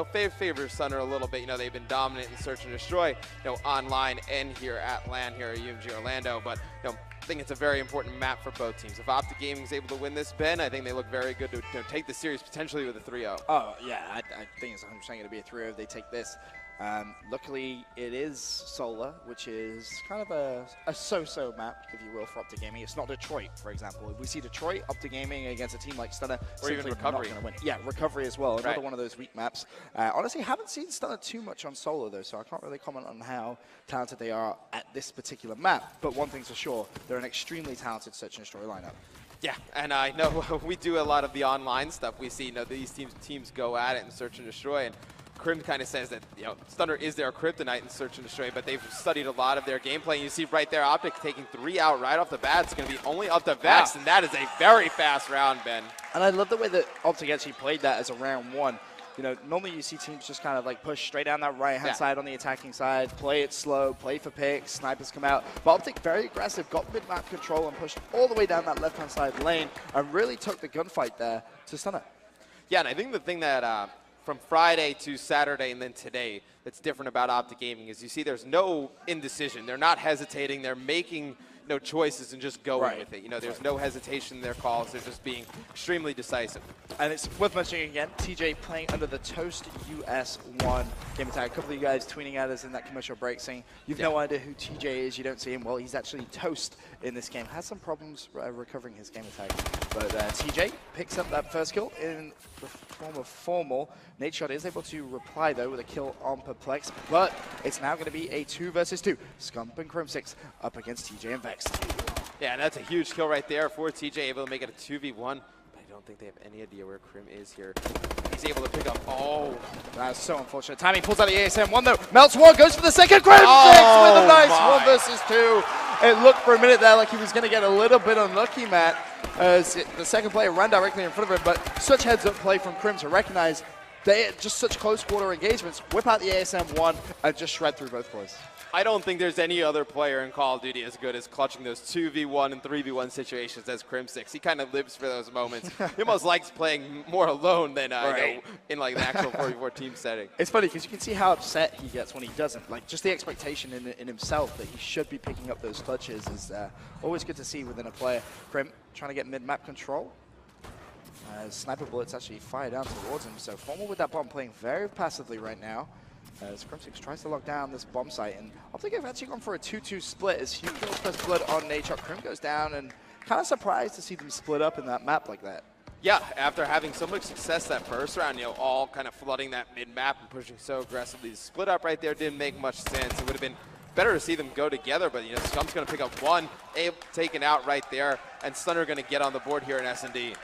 favors Stunner a little bit. They've been dominant in search and destroy, online and here at LAN here at UMG Orlando. But I think it's a very important map for both teams. If Optic Gaming is able to win this, Ben, I think they look very good to take the series potentially with a 3-0. Oh yeah, I think it's 100% going to be a 3-0 if they take this. Luckily, it is Solar, which is kind of a so-so map, if you will, for Optic Gaming. It's not Detroit, for example. If we see Detroit, Optic Gaming against a team like Stunner, or even Recovery. Not gonna win. Yeah, Recovery as well. Another one of those weak maps. Honestly, haven't seen Stunner too much on Solar, though, so I can't really comment on how talented they are at this particular map. But one thing's for sure, they're an extremely talented search and destroy lineup. Yeah, and I know we do a lot of the online stuff. We see, these teams go at it and search and destroy, and Crim kind of says that, Stunner is their kryptonite in search and destroy, but they've studied a lot of their gameplay. You see right there, Optic taking 3 out right off the bat. It's going to be only up to Vex, and that is a very fast round, Ben. And I love the way that Optic actually played that as a round one. Normally you see teams just kind of like push straight down that right-hand side on the attacking side, play it slow, play for picks, snipers come out. But Optic very aggressive, got mid-map control and pushed all the way down that left-hand side lane and really took the gunfight there to Stunner. Yeah, and I think the thing that from Friday to Saturday and then today that's different about Optic Gaming is you see there's no indecision. They're not hesitating. They're making choices and just going with it. There's no hesitation in their calls. They're just being extremely decisive. And it's worth mentioning again, TJ playing under the Toast US1 game attack. A couple of you guys tweeting at us in that commercial break saying, you've no idea who TJ is, you don't see him. Well, he's actually Toast in this game. Has some problems recovering his game attack. But TJ picks up that first kill in the form of Formal. Nadeshot is able to reply, though, with a kill on Perplex. But it's now going to be a 2 versus 2. Scump and Chrome6 up against TJ and Vex. Yeah, and that's a huge kill right there for TJ, able to make it a 2v1. But I don't think they have any idea where Crim is here. He's able to pick up, that's so unfortunate. Timing pulls out the ASM one, though. Melts one, goes for the second. Chrome6 with a nice 1 versus 2. It looked for a minute there like he was going to get a little bit unlucky, Matt, as the second player ran directly in front of him. But such heads-up play from Crim to recognize they just such close quarter engagements, whip out the ASM1 and just shred through both boys. I don't think there's any other player in Call of Duty as good as clutching those 2v1 and 3v1 situations as Crim6. He kind of lives for those moments. He almost likes playing more alone than in like the actual 4v4 team setting. It's funny because you can see how upset he gets when he doesn't. Like just the expectation in himself that he should be picking up those clutches is always good to see within a player. Crim trying to get mid-map control. Sniper bullets actually fire down towards him. So Formal with that bomb playing very passively right now. As Chrome6 tries to lock down this bomb site, and Optic have actually gone for a 2-2 split as Hugh kills first blood on Nadeshot. Crim goes down, and kind of surprised to see them split up in that map like that. Yeah, after having so much success that first round, all kind of flooding that mid-map and pushing so aggressively. The split up right there didn't make much sense. It would have been better to see them go together, but Scump's going to pick up one, taken out right there, and Stunner going to get on the board here in S&D.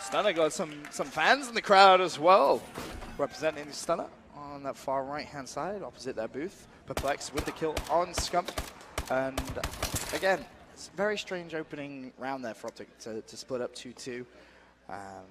Stunner got some fans in the crowd as well, representing Stunner on that far right-hand side, opposite their booth. Perplex with the kill on Scump. And again, it's a very strange opening round there for Optic to split up 2-2.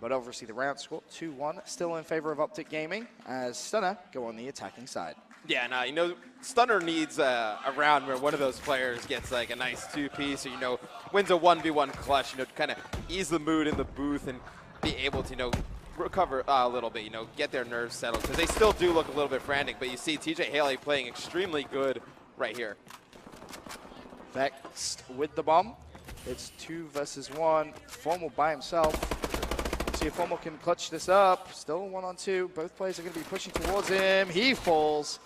But obviously the round score, 2-1, still in favor of Optic Gaming, as Stunner go on the attacking side. Yeah, now, Stunner needs a round where one of those players gets like a nice 2-piece or, wins a 1v1 clutch, to kind of ease the mood in the booth and be able to, recover a little bit, get their nerves settled, because they still do look a little bit frantic, but you see TJ Haley playing extremely good right here. Vex with the bomb. It's 2 versus 1. Formal by himself. See if Formal can clutch this up. Still 1-on-2. Both players are going to be pushing towards him. He falls.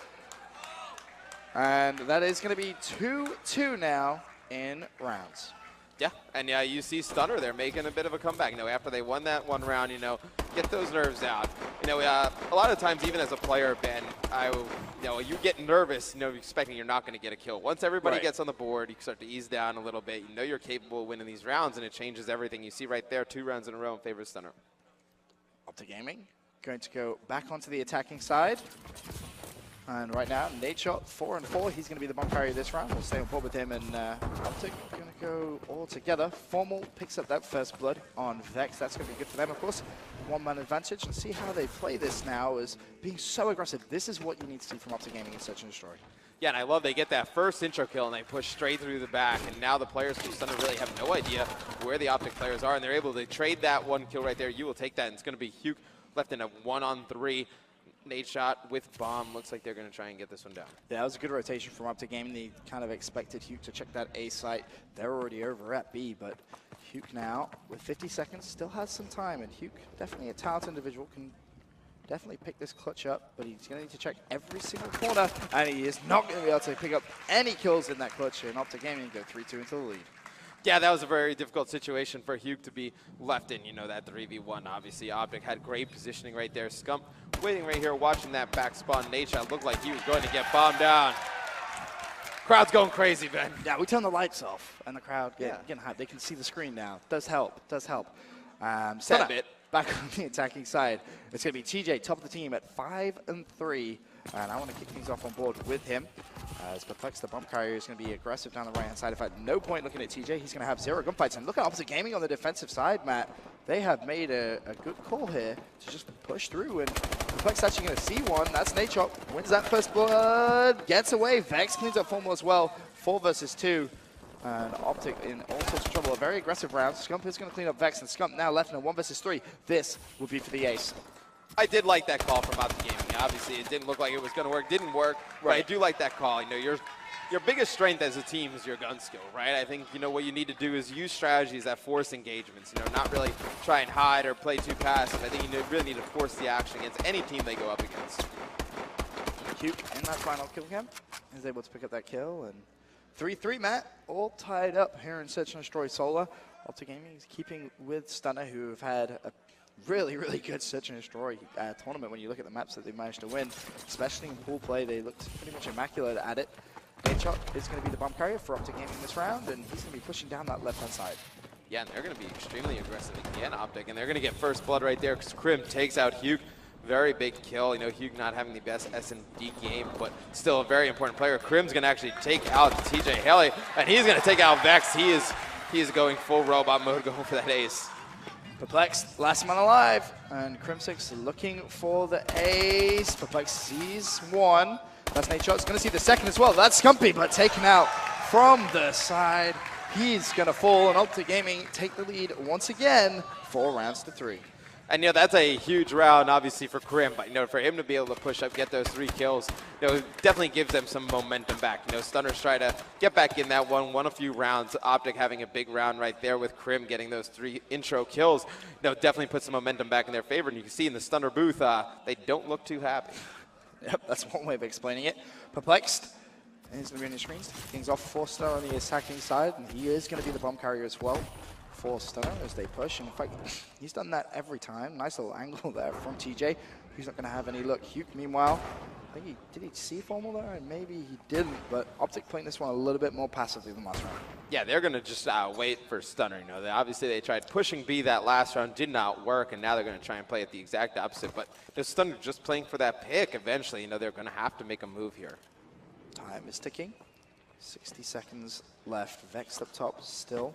And that is going to be 2-2 now in rounds. Yeah, and you see Stunner, they're making a bit of a comeback. After they won that one round, get those nerves out. A lot of times, even as a player, Ben, you get nervous, expecting you're not going to get a kill. Once everybody gets on the board, you start to ease down a little bit. You're capable of winning these rounds, and it changes everything. You see right there, 2 rounds in a row in favor of Stunner. Optic Gaming going to go back onto the attacking side. And right now, Nadeshot 4-4. He's going to be the bomb carrier this round. We'll stay on board with him, and Optic going to go all together. Formal picks up that first blood on Vex. That's going to be good for them, of course. 1-man advantage, and see how they play this now as being so aggressive. This is what you need to see from Optic Gaming in Search and Destroy. Yeah, and I love they get that first intro kill, and they push straight through the back, and now the players from Stunner really have no idea where the Optic players are, and they're able to trade that one kill right there. You will take that, and it's going to be Hugh left in a 1-on-3. Nate shot with bomb. Looks like they're going to try and get this one down. Yeah, that was a good rotation from Optic Gaming. They kind of expected Hugh to check that A site. They're already over at B, but Hugh now, with 50 seconds, still has some time. And Hugh, definitely a talented individual, can definitely pick this clutch up, but he's going to need to check every single corner, and he is not going to be able to pick up any kills in that clutch. And Optic Gaming go 3-2 into the lead. Yeah, that was a very difficult situation for Hugh to be left in, that 3v1. Obviously, Optic had great positioning right there. Scump waiting right here, watching that back spawn. Nate shot looked like he was going to get bombed down. Crowd's going crazy, Ben. Yeah, we turn the lights off, and the crowd getting hyped. They can see the screen now. Does help, does help. That bit. Back on the attacking side, it's going to be TJ, top of the team at 5-3. And I want to kick things off on board with him. As Perplex, the bump carrier, is going to be aggressive down the right-hand side. In fact, no point looking at TJ. He's going to have 0 gunfights. And look at Opposite Gaming on the defensive side, Matt. They have made a good call here to just push through. And Perplex actually going to see one. That's Nate Chop. Wins that first blood. Gets away. Vex cleans up Formal as well. 4 versus 2. And Optic in all sorts of trouble. A very aggressive round. Scump is going to clean up Vex. And Scump now left in a 1 versus 3. This will be for the ace. I did like that call from Optic Gaming. Obviously, it didn't look like it was going to work. Didn't work, right. But I do like that call. Your biggest strength as a team is your gun skill, right? I think, what you need to do is use strategies that force engagements, not really try and hide or play too passive. I think you really need to force the action against any team they go up against. Cute in that final kill cam. Is able to pick up that kill. And 3-3, Matt. All tied up here in Search and Destroy Solar. Optic Gaming is keeping with Stunner, who have had a really, really good Search and Destroy tournament when you look at the maps that they managed to win. Especially in pool play, they looked pretty much immaculate at it. Nate is going to be the bomb carrier for Optic Gaming this round, and he's going to be pushing down that left-hand side. Yeah, and they're going to be extremely aggressive again, Optic, and they're going to get first blood right there because Krim takes out Hugh. Very big kill. Hugh not having the best S&D game, but still a very important player. Krim's going to actually take out TJ Haley, and he's going to take out Vex. He is going full robot mode, going for that ace. Perplexed, last man alive, and Crimsix looking for the ace. Perplexed sees one. That's Nate Shot's going to see the second as well. That's Scumpy, but taken out from the side. He's going to fall, and Optic Gaming take the lead once again, 4-3. And that's a huge round, obviously, for Krim. But for him to be able to push up, get those 3 kills, definitely gives them some momentum back. Stunners try to get back in that won a few rounds. Optic having a big round right there with Krim getting those 3 intro kills, definitely puts some momentum back in their favor. And you can see in the Stunner booth, they don't look too happy. Yep, that's one way of explaining it. Perplexed. And he's going to be on his screens. Kings off Forster on the attacking side, and he is going to be the bomb carrier as well. For Stunner as they push. In fact, he's done that every time. Nice little angle there from TJ. He's not going to have any luck. Hugh, meanwhile, I think did he see Formal there? And maybe he didn't, but Optic playing this one a little bit more passively than last round. Yeah, they're going to just wait for Stunner. Obviously they tried pushing B that last round, did not work, and now they're going to try and play it the exact opposite. But Stunner just playing for that pick eventually. They're going to have to make a move here. Time is ticking. 60 seconds left. Vex up top still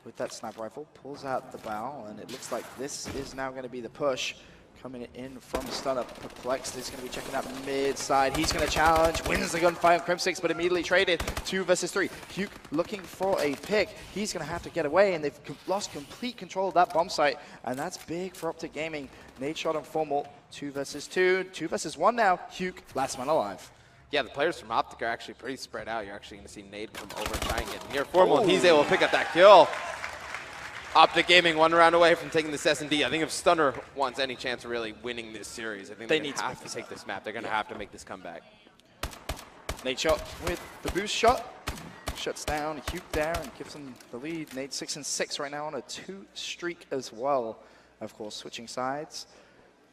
with that sniper rifle, pulls out the bow, and it looks like this is now going to be the push coming in from Stunner. Perplexed is going to be checking out mid side. He's going to challenge, wins the gunfight on Crimsix, but immediately traded 2 versus 3. Hugh looking for a pick. He's going to have to get away, and they've lost complete control of that bomb site, and that's big for Optic Gaming. Nate Shot and Formal, 2 versus 2, 2 versus 1 now. Hugh, last man alive. Yeah, the players from Optic are actually pretty spread out. You're actually going to see Nate come over and try and get near Formal, and he's able to pick up that kill. Optic Gaming 1 round away from taking this S&D. I think if Stunner wants any chance of really winning this series, I think they need to have to take this map. They're going to have to make this comeback. Nate Shot with the boost shot. Shuts down Hugh there and gives him the lead. Nate 6-6 right now on a 2 streak as well. Of course, switching sides.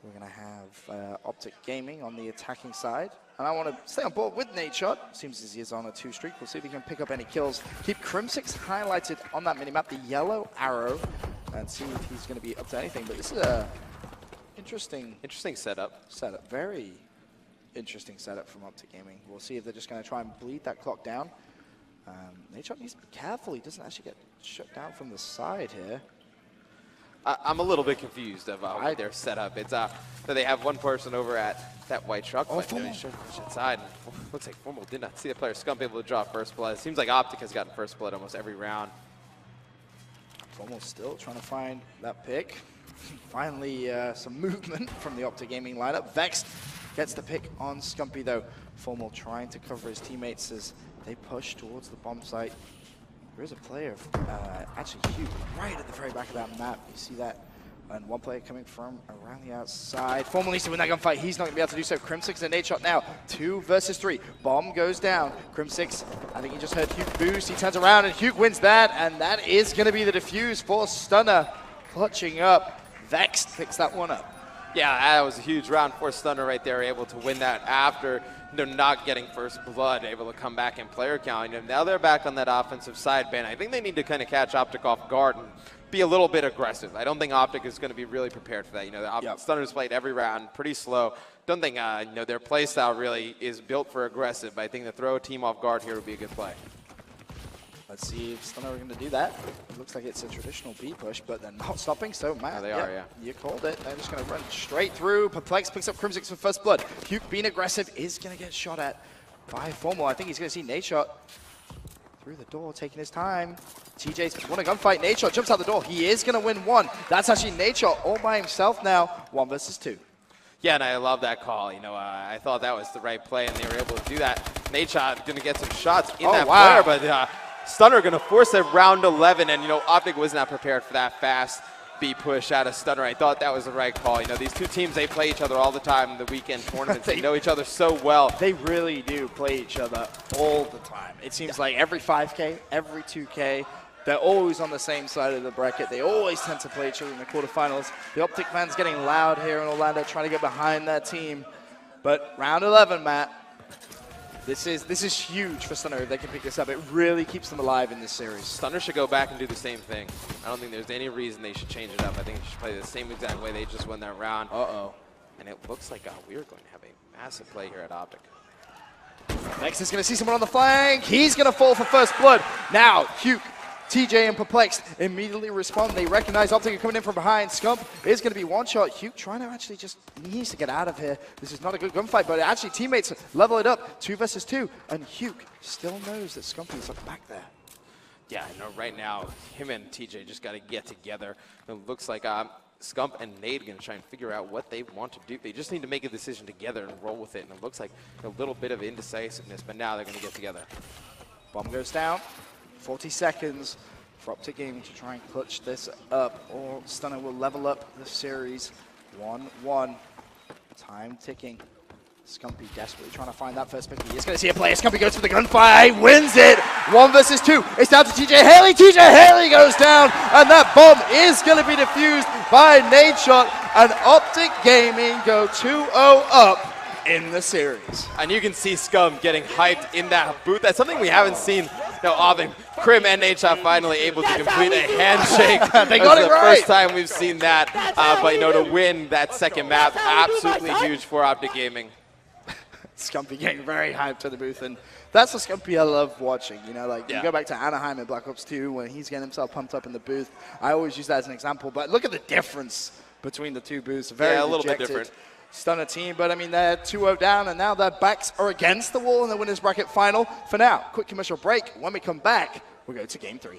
We're going to have Optic Gaming on the attacking side. And I want to stay on board with Nate Shot. Seems as he is on a 2 streak. We'll see if he can pick up any kills. Keep Crimsix highlighted on that minimap, the yellow arrow, and see if he's going to be up to anything. But this is a interesting setup. Very interesting setup from Optic Gaming. We'll see if they're just going to try and bleed that clock down. Nate Shot needs to be careful. He doesn't actually get shut down from the side here. I'm a little bit confused about their setup. It's that they have one person over at that white truck, but he's trying to push inside. And looks like Formal did not see the player Scump able to draw first blood. It seems like Optic has gotten first blood almost every round. Formal still trying to find that pick. Finally, some movement from the Optic Gaming lineup. Vex Gets the pick on Scumpy though. Formal trying to cover his teammates as they push towards the bomb site. There is a player, actually Hugh, right at the very back of that map. You see that? And one player coming from around the outside. Formal needs to win that gunfight. He's not going to be able to do so. Crim6 and Nadeshot now. 2 versus 3. Bomb goes down. Crim6, I think he just heard Hugh boost. He turns around and Hugh wins that. And that is going to be the defuse for Stunner. Clutching up. Vexed picks that one up. Yeah, that was a huge round for Stunner right there, able to win that after not getting first blood, able to come back in player count. And now they're back on that offensive side, Ben. I think they need to kind of catch Optic off guard and be a little bit aggressive. I don't think Optic is going to be really prepared for that. You know, the Stunner's played every round pretty slow. Don't think their play style really is built for aggressive. But I think to throw a team off guard here would be a good play. Let's see if Stunner are going to do that. It looks like it's a traditional B push, but they're not stopping. So, Matt, they are, yeah. You called it. They're just going to run straight through. Perplex picks up Crim6 for first blood. Hugh being aggressive is going to get shot at by Formal. I think he's going to see Nadeshot through the door, taking his time. TJ's won a gunfight. Nadeshot jumps out the door. He is going to win one. That's actually Nadeshot all by himself now. 1 versus 2. Yeah, and I love that call. You know, I thought that was the right play, and they were able to do that. Nadeshot going to get some shots in that player, but Stunner going to force a round 11, and, Optic was not prepared for that fast B push out of Stunner. I thought that was the right call. These two teams, they play each other all the time in the weekend tournaments. They know each other so well. They really do play each other all the time. It seems like every 5K, every 2K, they're always on the same side of the bracket. They always tend to play each other in the quarterfinals. The Optic fans getting loud here in Orlando, trying to get behind that team. But round 11, Matt, this is huge for Stunner if they can pick this up. It really keeps them alive in this series. Stunner should go back and do the same thing. I don't think there's any reason they should change it up. I think they should play the same exact way they just won that round. Uh-oh. And it looks like we are going to have a massive play here at Optic. Next is going to see someone on the flank. He's going to fall for first blood. Now, Hugh, TJ, and Perplexed immediately respond. They recognize Optic are coming in from behind. Scump is going to be one shot. Hugh trying to actually needs to get out of here. This is not a good gunfight, but actually teammates level it up. 2 versus 2, and Hugh still knows that Scumpy is back there. Yeah, right now, him and TJ just got to get together. It looks like Scump and Nade are going to try and figure out what they want to do. They just need to make a decision together and roll with it, and it looks like a little bit of indecisiveness, but now they're going to get together. Bomb goes down. 40 seconds for Optic Gaming to try and clutch this up, or Stunner will level up the series 1-1. Time ticking. Scumpy desperately trying to find that first pick. He is going to see a player. Scumpy goes for the gunfight, wins it. 1 versus 2. It's down to TJ Haley. TJ Haley goes down, and that bomb is going to be defused by Nadeshot, and Optic Gaming go 2-0 up in the series. And you can see Scum getting hyped in that booth. That's something we haven't seen often. Crim and Nadeshot finally able to complete a handshake. They got it right. First time we've seen that. But to win that second map, absolutely huge for Optic Gaming. Scumpy getting very hyped to the booth, and that's the Scumpy I love watching. You go back to Anaheim and Black Ops 2 when he's getting himself pumped up in the booth. I always use that as an example, but look at the difference between the two booths. Very a little bit different. Stunner team, but they're 2-0 down, and now their backs are against the wall in the winners bracket final. For now, quick commercial break. When we come back, we'll go to game 3.